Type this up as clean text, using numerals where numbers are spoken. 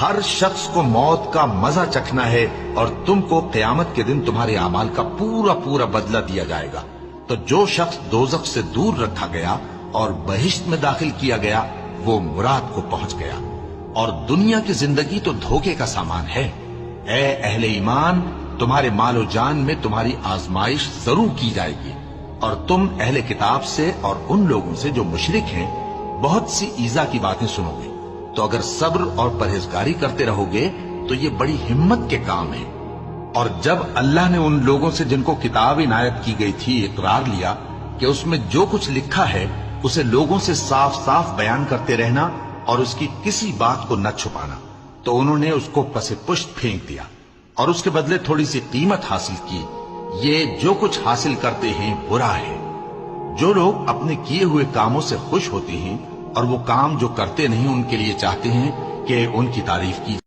ہر شخص کو موت کا مزہ چکھنا ہے اور تم کو قیامت کے دن تمہارے اعمال کا پورا پورا بدلہ دیا جائے گا۔ تو جو شخص دوزخ سے دور رکھا گیا اور بہشت میں داخل کیا گیا وہ مراد کو پہنچ گیا، اور دنیا کی زندگی تو دھوکے کا سامان ہے۔ اے اہل ایمان، تمہارے مال و جان میں تمہاری آزمائش ضرور کی جائے گی، اور تم اہل کتاب سے اور ان لوگوں سے جو مشرک ہیں بہت سی ایذا کی باتیں سنو گے، تو اگر صبر اور پرہیزگاری کرتے رہو گے تو یہ بڑی ہمت کے کام ہے۔ اور جب اللہ نے ان لوگوں سے جن کو کتاب عنایت کی گئی تھی اقرار لیا کہ اس میں جو کچھ لکھا ہے اسے لوگوں سے صاف صاف بیان کرتے رہنا اور اس کی کسی بات کو نہ چھپانا، تو انہوں نے اس کو پس پشت پھینک دیا اور اس کے بدلے تھوڑی سی قیمت حاصل کی۔ یہ جو کچھ حاصل کرتے ہیں برا ہے۔ جو لوگ اپنے کیے ہوئے کاموں سے خوش ہوتے ہیں اور وہ کام جو کرتے نہیں ان کے لیے چاہتے ہیں کہ ان کی تعریف کی